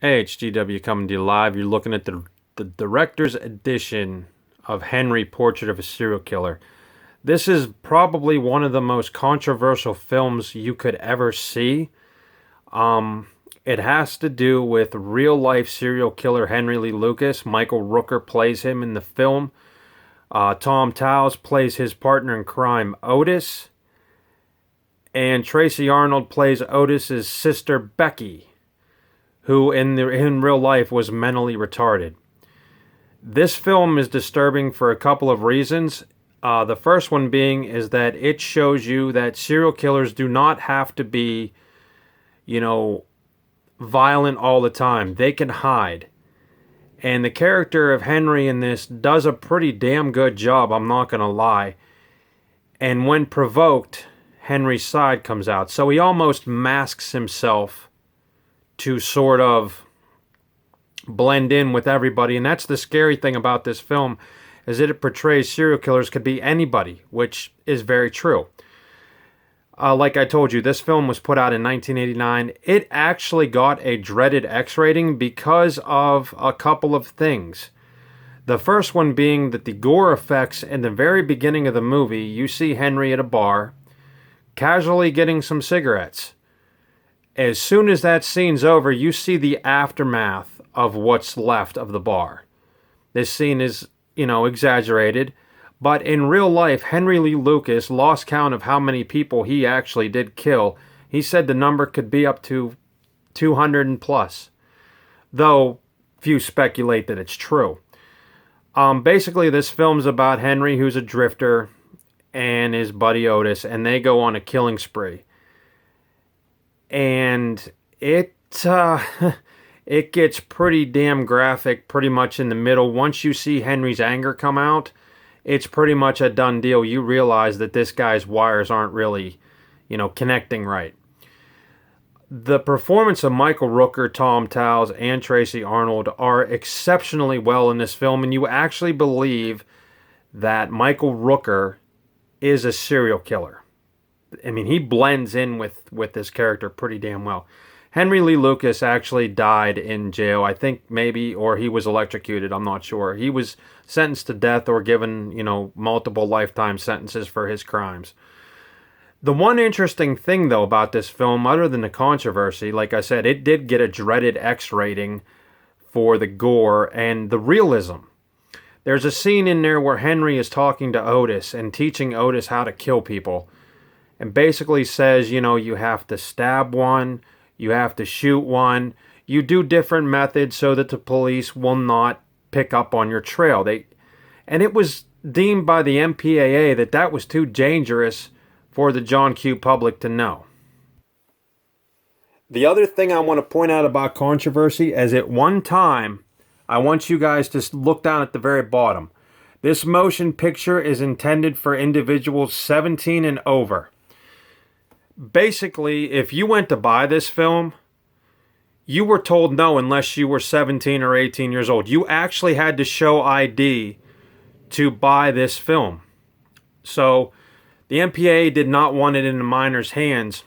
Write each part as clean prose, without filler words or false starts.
Hey, it's GW coming to you live. You're looking at the director's edition of Henry, Portrait of a Serial Killer. This is probably one of the most controversial films you could ever see. It has to do with real-life serial killer Henry Lee Lucas. Michael Rooker plays him in the film. Tom Towles plays his partner in crime, Otis. And Tracy Arnold plays Otis's sister, Becky, who in real life was mentally retarded. This film is disturbing for a couple of reasons. The first one being is that it shows you that serial killers do not have to be, violent all the time. They can hide. And the character of Henry in this does a pretty damn good job, I'm not going to lie. And when provoked, Henry's side comes out. So he almost masks himself to sort of blend in with everybody. And that's the scary thing about this film, is that it portrays serial killers could be anybody, which is very true. Like I told you, this film was put out in 1989. It actually got a dreaded X rating because of a couple of things. The first one being that the gore effects in the very beginning of the movie, you see Henry at a bar, casually getting some cigarettes. As soon as that scene's over, you see the aftermath of what's left of the bar. This scene is, exaggerated, but in real life, Henry Lee Lucas lost count of how many people he actually did kill. He said the number could be up to 200 and plus, though few speculate that it's true. Basically, this film's about Henry, who's a drifter, and his buddy Otis, and they go on a killing spree. And it gets pretty damn graphic pretty much in the middle. Once you see Henry's anger come out, it's pretty much a done deal. You realize that this guy's wires aren't really, connecting right. The performance of Michael Rooker, Tom Towles, and Tracy Arnold are exceptionally well in this film, and you actually believe that Michael Rooker is a serial killer. I mean, he blends in with this character pretty damn well. Henry Lee Lucas actually died in jail, I think maybe, or he was electrocuted, I'm not sure. He was sentenced to death or given, multiple lifetime sentences for his crimes. The one interesting thing, though, about this film, other than the controversy, like I said, it did get a dreaded X rating for the gore and the realism. There's a scene in there where Henry is talking to Otis and teaching Otis how to kill people. And basically says, you have to stab one, you have to shoot one, you do different methods so that the police will not pick up on your trail. And it was deemed by the MPAA that was too dangerous for the John Q. public to know. The other thing I want to point out about controversy is at one time, I want you guys to look down at the very bottom. This motion picture is intended for individuals 17 and over. Basically, if you went to buy this film, you were told no unless you were 17 or 18 years old. You actually had to show ID to buy this film. So the MPAA did not want it in the minors' hands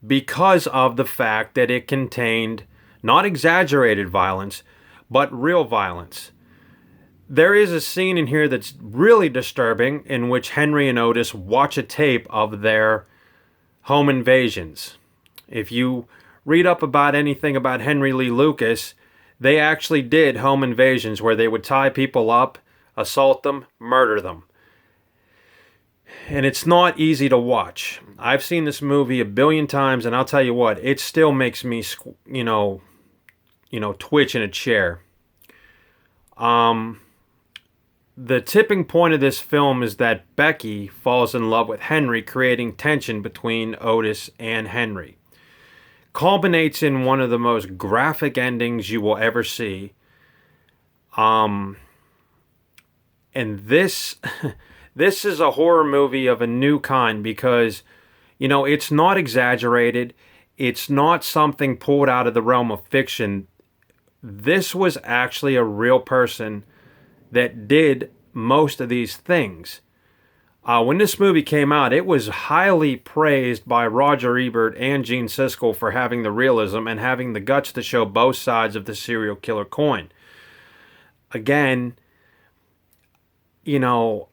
because of the fact that it contained not exaggerated violence, but real violence. There is a scene in here that's really disturbing in which Henry and Otis watch a tape of their home invasions. If you read up about anything about Henry Lee Lucas, they actually did home invasions where they would tie people up, assault them, murder them. And it's not easy to watch. I've seen this movie a billion times, and I'll tell you what, it still makes me, twitch in a chair. The tipping point of this film is that Becky falls in love with Henry, creating tension between Otis and Henry. Culminates in one of the most graphic endings you will ever see. And this is a horror movie of a new kind because, it's not exaggerated. It's not something pulled out of the realm of fiction. This was actually a real person that did most of these things. When this movie came out, it was highly praised by Roger Ebert and Gene Siskel for having the realism and having the guts to show both sides of the serial killer coin. Again, you know,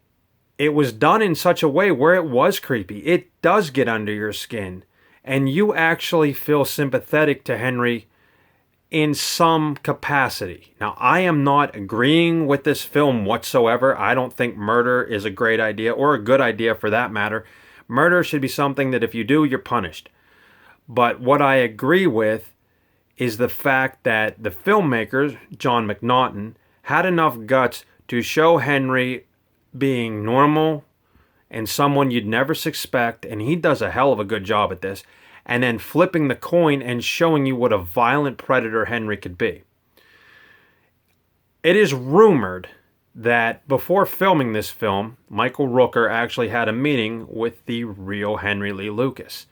it was done in such a way where it was creepy. It does get under your skin, and you actually feel sympathetic to Henry in some capacity. Now, I am not agreeing with this film whatsoever. I don't think murder is a great idea, or a good idea for that matter. Murder should be something that if you do, you're punished. But what I agree with is the fact that the filmmakers, John McNaughton, had enough guts to show Henry being normal and someone you'd never suspect, and he does a hell of a good job at this, and then flipping the coin and showing you what a violent predator Henry could be. It is rumored that before filming this film, Michael Rooker actually had a meeting with the real Henry Lee Lucas.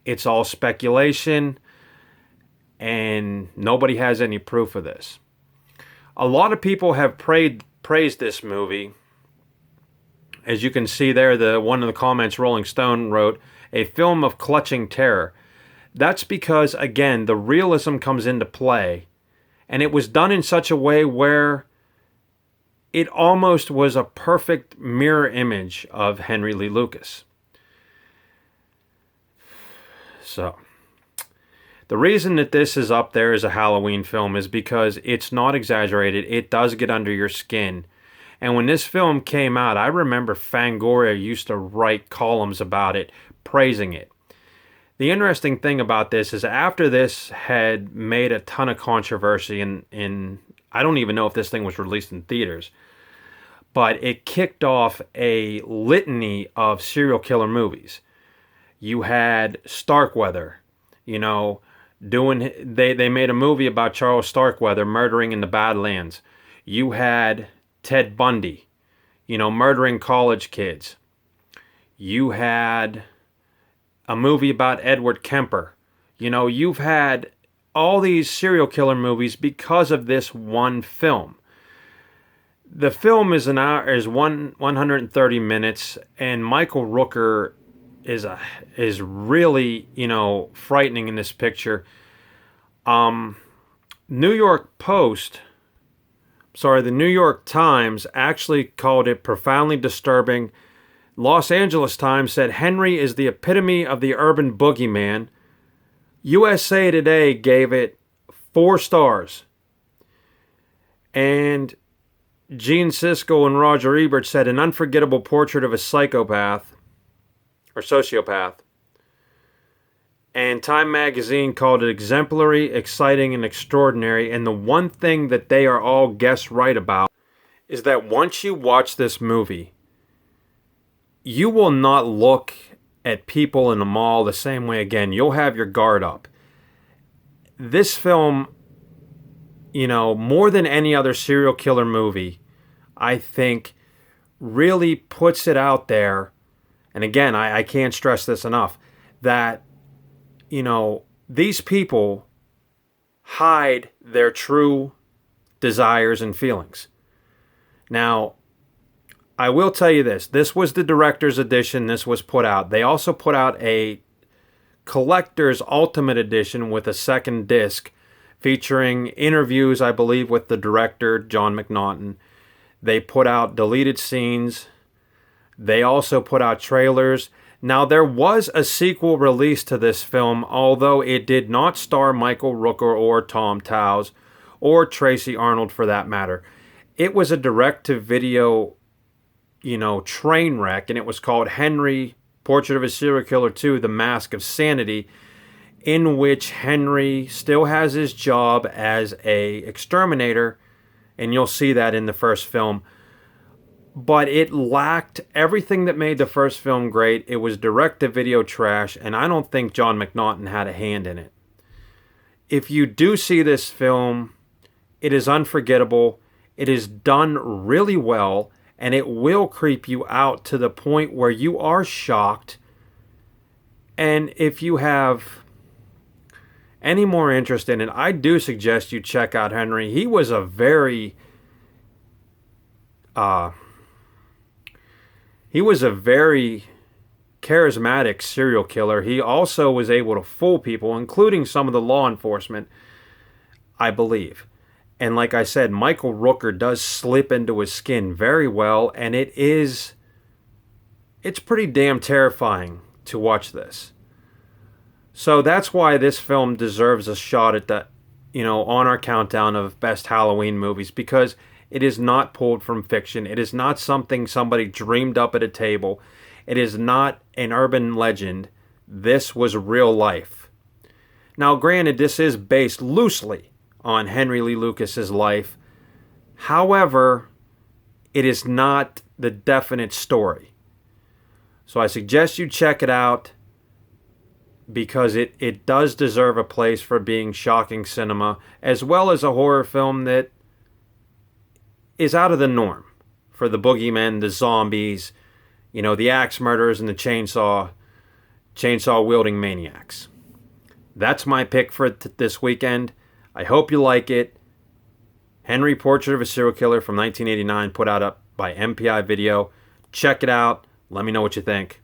It's all speculation, and nobody has any proof of this. A lot of people have praised this movie. As you can see there, one of the comments Rolling Stone wrote, a film of clutching terror. That's because, again, the realism comes into play, and it was done in such a way where it almost was a perfect mirror image of Henry Lee Lucas. So, the reason that this is up there as a Halloween film is because it's not exaggerated. It does get under your skin. And when this film came out, I remember Fangoria used to write columns about it, praising it. The interesting thing about this is after this had made a ton of controversy in I don't even know if this thing was released in theaters, but it kicked off a litany of serial killer movies. You had Starkweather, they made a movie about Charles Starkweather murdering in the Badlands. You had Ted Bundy, murdering college kids. You had a movie about Edward Kemper. You've had all these serial killer movies because of this one film. The film is 130 minutes, and Michael Rooker is really, frightening in this picture. The New York Times actually called it profoundly disturbing. Los Angeles Times said Henry is the epitome of the urban boogeyman. USA Today gave it 4 stars. And Gene Siskel and Roger Ebert said an unforgettable portrait of a psychopath or sociopath. And Time Magazine called it exemplary, exciting, and extraordinary. And the one thing that they are all guess right about is that once you watch this movie, you will not look at people in the mall the same way again. You'll have your guard up. This film, more than any other serial killer movie, I think really puts it out there. And again, I can't stress this enough, that, these people hide their true desires and feelings. Now, I will tell you this. This was the director's edition. This was put out. They also put out a collector's ultimate edition with a second disc featuring interviews, I believe, with the director, John McNaughton. They put out deleted scenes. They also put out trailers. Now, there was a sequel released to this film, although it did not star Michael Rooker or Tom Towles or Tracy Arnold for that matter. It was a direct-to-video train wreck, and it was called Henry, Portrait of a Serial Killer 2, The Mask of Sanity, in which Henry still has his job as a exterminator, and you'll see that in the first film. But it lacked everything that made the first film great. It was direct-to-video trash, and I don't think John McNaughton had a hand in it. If you do see this film, it is unforgettable. It is done really well, and it will creep you out to the point where you are shocked. And if you have any more interest in it, I do suggest you check out Henry. He was a very He was a very charismatic serial killer. He also was able to fool people, including some of the law enforcement, I believe. And like I said, Michael Rooker does slip into his skin very well, and it's pretty damn terrifying to watch this. So that's why this film deserves a shot at the, on our countdown of best Halloween movies, because it is not pulled from fiction. It is not something somebody dreamed up at a table. It is not an urban legend. This was real life. Now, granted, this is based loosely on Henry Lee Lucas's life. However, it is not the definite story. So I suggest you check it out, because it does deserve a place for being shocking cinema, as well as a horror film that is out of the norm for the boogeymen, the zombies, the axe murderers, and the chainsaw wielding maniacs. That's my pick for this weekend. I hope you like it. Henry, Portrait of a Serial Killer from 1989, put out by MPI Video. Check it out. Let me know what you think.